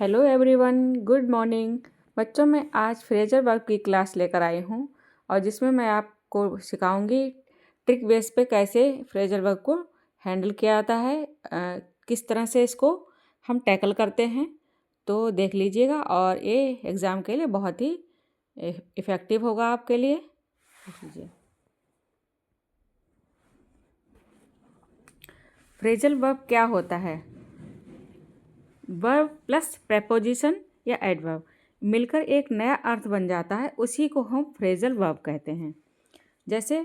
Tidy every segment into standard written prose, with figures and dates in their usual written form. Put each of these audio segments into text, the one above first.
Hello everyone, good morning. बच्चों, मैं आज फ्रेजर वर्ब की क्लास लेकर आई हूँ और जिसमें मैं आपको सिखाऊंगी ट्रिक बेस पे कैसे फ्रेजर वर्ब को हैंडल किया जाता है, किस तरह से इसको हम टैकल करते हैं। तो देख लीजिएगा और ये एग्ज़ाम के लिए बहुत ही इफ़ेक्टिव होगा आपके लिए। देख लीजिए, फ्रेजल वर्ब क्या होता है। वर्ब प्लस प्रेपोजिशन या एडवर्ब मिलकर एक नया अर्थ बन जाता है, उसी को हम फ्रेजल वर्ब कहते हैं। जैसे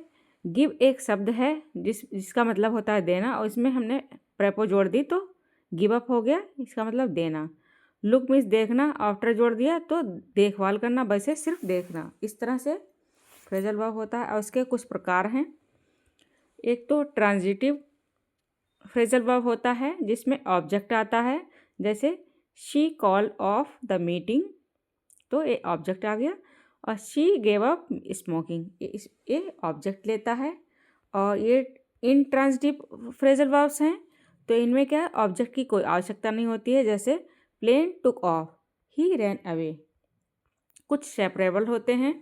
गिव एक शब्द है जिसका मतलब होता है देना, और इसमें हमने प्रेपो जोड़ दी तो गिव अप हो गया, इसका मतलब देना। लुक मीन्स देखना, आफ्टर जोड़ दिया तो देखभाल करना, वैसे सिर्फ देखना। इस तरह से फ्रेजल वर्ब होता है और उसके कुछ प्रकार हैं। एक तो ट्रांजिटिव फ्रेजल वर्ब होता है जिसमें ऑब्जेक्ट आता है, जैसे she call of the meeting, तो ये ऑब्जेक्ट आ गया। और शी गेव अप स्मोकिंग, ये ऑब्जेक्ट लेता है। और ये इंट्रांजिटिव फ्रेजल वर्ब्स हैं, तो इनमें क्या है, ऑब्जेक्ट की कोई आवश्यकता नहीं होती है। जैसे प्लेन टुक ऑफ, ही रैन अवे। कुछ सेपरेबल होते हैं,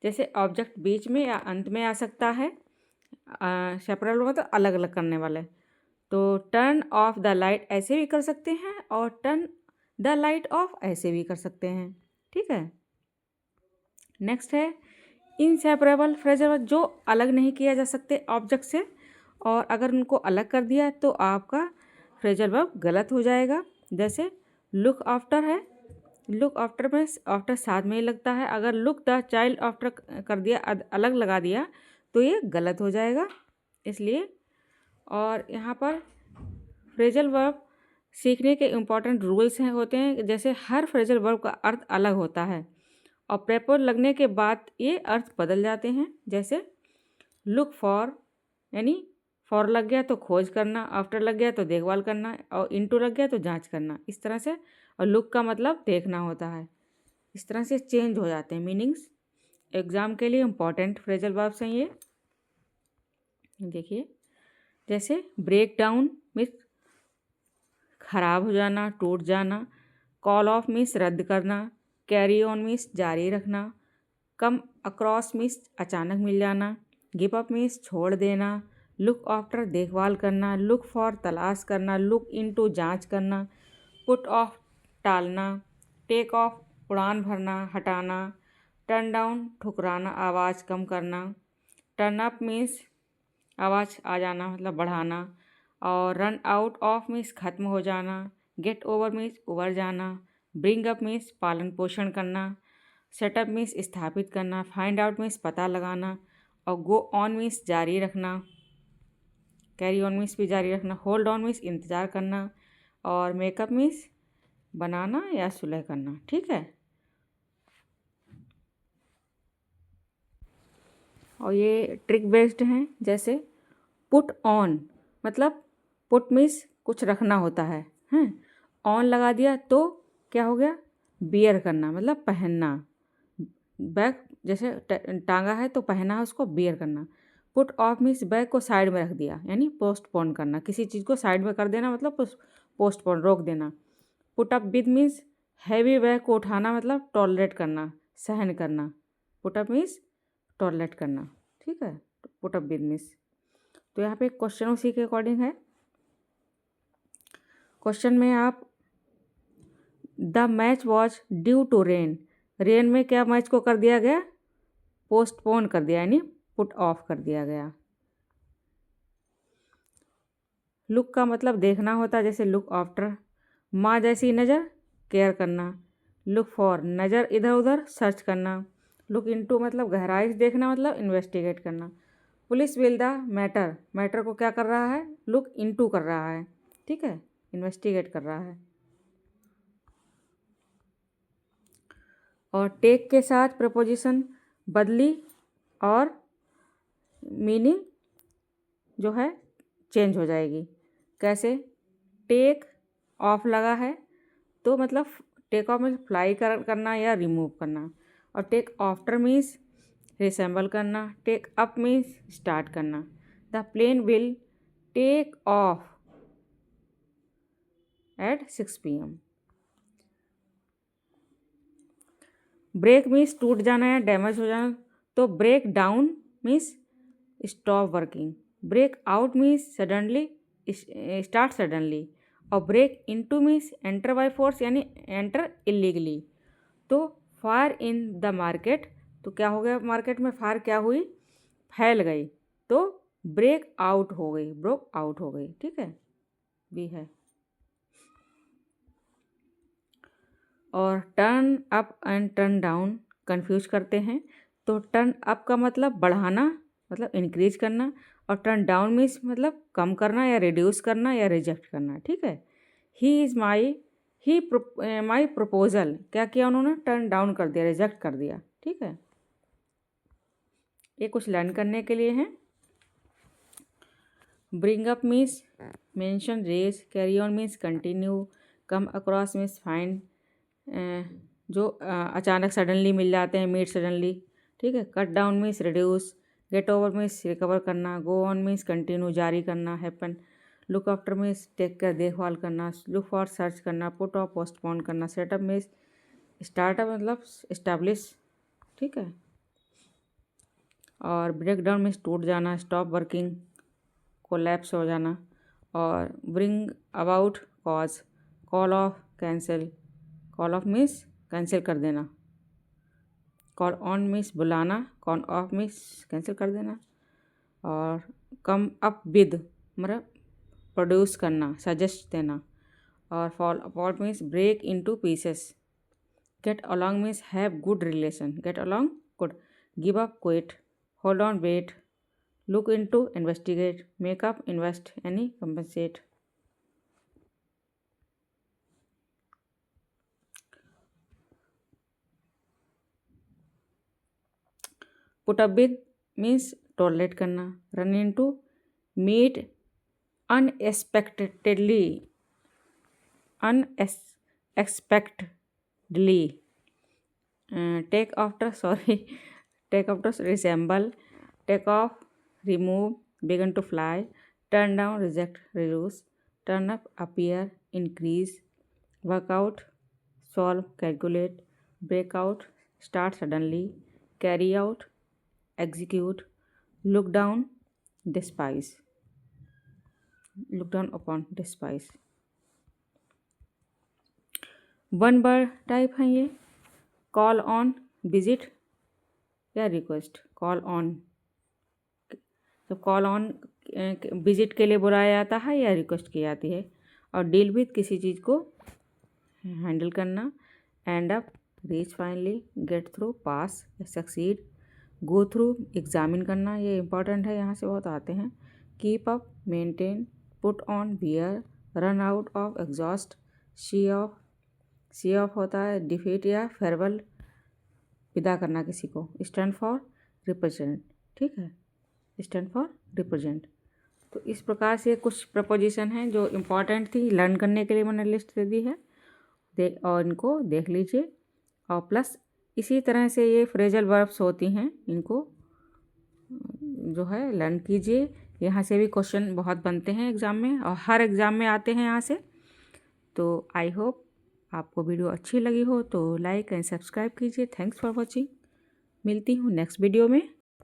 जैसे ऑब्जेक्ट बीच में या अंत में आ सकता है। सेपरेबल मतलब अलग अलग करने वाले। तो टर्न ऑफ द लाइट ऐसे भी कर सकते हैं और टर्न द लाइट ऑफ ऐसे भी कर सकते हैं। ठीक है। नेक्स्ट है इनसेपरेबल फ्रेजल वर्ब, जो अलग नहीं किया जा सकते ऑब्जेक्ट से, और अगर उनको अलग कर दिया तो आपका फ्रेजल वर्ब गलत हो जाएगा। जैसे लुक आफ्टर है, लुक आफ्टर में आफ्टर साथ में ही लगता है। अगर लुक द चाइल्ड आफ्टर कर दिया, अलग लगा दिया, तो ये गलत हो जाएगा। इसलिए और यहाँ पर फ्रेजल वर्ब सीखने के इम्पॉर्टेंट रूल्स हैं होते हैं, जैसे हर फ्रेजल वर्ब का अर्थ अलग होता है और प्रेपोज लगने के बाद ये अर्थ बदल जाते हैं। जैसे लुक फॉर, यानी फॉर लग गया तो खोज करना, आफ्टर लग गया तो देखभाल करना, और इनटू लग गया तो जांच करना, इस तरह से। और लुक का मतलब देखना होता है। इस तरह से चेंज हो जाते हैं मीनिंग्स। एग्ज़ाम के लिए इम्पॉर्टेंट फ्रेजल वर्ब्स हैं ये। देखिए, जैसे ब्रेक डाउन मीन्स खराब हो जाना, टूट जाना। कॉल ऑफ मीन्स रद्द करना। कैरी ऑन मीन्स जारी रखना। कम अक्रॉस मीन्स अचानक मिल जाना। गिव अप मीन्स छोड़ देना। लुक आफ्टर देखभाल करना। लुक फॉर तलाश करना। लुक इनटू जांच करना। पुट ऑफ टालना। टेक ऑफ उड़ान भरना, हटाना। टर्न डाउन ठुकराना, आवाज़ कम करना। टर्न अप मीन्स आवाज़ आ जाना, मतलब बढ़ाना। और रन आउट ऑफ मीन्स ख़त्म हो जाना। गेट ओवर मीन्स उबर जाना। ब्रिंग अप मीन्स पालन पोषण करना। सेटअप मीन्स स्थापित करना। फाइंड आउट मीन्स पता लगाना। और गो ऑन मीन्स जारी रखना। कैरी ऑन मीन्स भी जारी रखना। होल्ड ऑन मीन्स इंतज़ार करना। और मेकअप मीन्स बनाना या सुलह करना। ठीक है। और ये ट्रिक बेस्ड हैं। जैसे पुट ऑन, मतलब पुट मीन्स कुछ रखना होता है, हैं। ऑन लगा दिया तो क्या हो गया, बियर करना, मतलब पहनना। बैग जैसे टांगा है तो पहना है उसको, बियर करना। पुट ऑफ मीन्स बैग को साइड में रख दिया, यानी पोस्टपोन करना। किसी चीज़ को साइड में कर देना मतलब पोस्टपोन, रोक देना। Put up with means heavy bag को उठाना, मतलब टॉलरेट करना, सहन करना। पुट अप मीन्स टॉलरेट करना। ठीक है। Put up with means. तो यहाँ पे क्वेश्चन उसी के अकॉर्डिंग है। क्वेश्चन में आप the match was due to rain, rain में क्या मैच को कर दिया गया, पोस्टपोन कर दिया, यानी पुट ऑफ कर दिया गया। लुक का मतलब देखना होता है, जैसे लुक आफ्टर। माँ जैसी नज़र, केयर करना। लुक फॉर नज़र इधर उधर सर्च करना। लुक इनटू मतलब गहराई से देखना, मतलब इन्वेस्टिगेट करना। Police will the matter, matter को क्या कर रहा है, लुक इनटू कर रहा है। ठीक है, इन्वेस्टिगेट कर रहा है। और टेक के साथ प्रपोजिशन बदली और मीनिंग जो है चेंज हो जाएगी। कैसे, टेक ऑफ लगा है तो मतलब टेक ऑफ में फ्लाई करना या रिमूव करना। और टेक आफ्टर मीन्स रिसेंबल करना। टेक अप मीन्स स्टार्ट करना। The plane will take off at 6 PM। Break means टूट जाना या डैमेज हो जाना, तो break down means stop working, break out means suddenly start suddenly, और break into means enter by force यानी enter illegally. तो फायर इन द मार्केट, तो क्या हो गया मार्केट में, फायर क्या हुई, फैल गई, तो ब्रेक आउट हो गई, ब्रोक आउट हो गई, ठीक है, भी है। और turn up and turn down confuse करते हैं, तो टर्न अप का मतलब बढ़ाना, मतलब इंक्रीज करना, और टर्न डाउन मीन्स मतलब कम करना या रिड्यूस करना या रिजेक्ट करना, ठीक है। ही इज़ माई प्रपोजल, क्या किया उन्होंने, टर्न डाउन कर दिया, रिजेक्ट कर दिया, ठीक है। ये कुछ लर्न करने के लिए हैं। Bring up means mention, raise, carry on means continue, come across means find, जो अचानक सडनली मिल जाते हैं, मीट सडनली, ठीक है। Cut down means reduce, get over means recover करना, गो ऑन मीन्स कंटिन्यू, जारी करना, happen. Look after means take care, देखभाल करना, लुक फॉर सर्च करना, पुट ऑफ पोस्टपोन करना, सेटअप मीन्स स्टार्टअप मतलब इस्टेब्लिश, ठीक है। और ब्रेक डाउन मीन्स टूट जाना, स्टॉप वर्किंग कोलैप्स हो जाना, और bring about cause, call off cancel, call off means cancel कर देना, कॉल ऑन मीन्स बुलाना, कॉल ऑफ मीन्स कैंसिल कर देना, और कम अप विद मतलब प्रोड्यूस करना, सजेस्ट देना, और fall apart means break into pieces, get along means have good relation, get along good, give up quit, hold on wait, look into investigate, make up invest यानी compensate. Put up with means tolerate करना, run into meet unexpectedly, take after resemble, take off remove, begin to fly, turn down reject reduce, turn up appear increase, work out solve calculate, break out start suddenly, carry out execute, look down despise, look down upon despise। One word type हैं ये, call on, visit या request. Call on, जब call on visit के लिए बुलाया जाता है या रिक्वेस्ट की जाती है, और डील विथ किसी चीज़ को हैंडल करना, end up, reach, finally, get through, pass या सक्सीड, गो थ्रू एग्जामिन करना, ये इंपॉर्टेंट है, यहाँ से बहुत आते हैं। Keep up, maintain, put on, wear, run out of, exhaust, see off होता है डिफीट या फेयरवेल, विदा करना किसी को। स्टैंड फॉर रिप्रेजेंट, ठीक है, स्टैंड फॉर रिप्रेजेंट। तो इस प्रकार से कुछ प्रपोजिशन हैं जो इम्पॉर्टेंट थी, लर्न करने के लिए मैंने लिस्ट दे दी है, और इनको देख लीजिए। और प्लस इसी तरह से ये फ्रेजल वर्ब्स होती हैं, इनको जो है लर्न कीजिए। यहाँ से भी क्वेश्चन बहुत बनते हैं एग्ज़ाम में, और हर एग्ज़ाम में आते हैं यहाँ से। तो आई होप आपको वीडियो अच्छी लगी हो तो लाइक एंड सब्सक्राइब कीजिए। Thanks for watching. मिलती हूँ नेक्स्ट वीडियो में।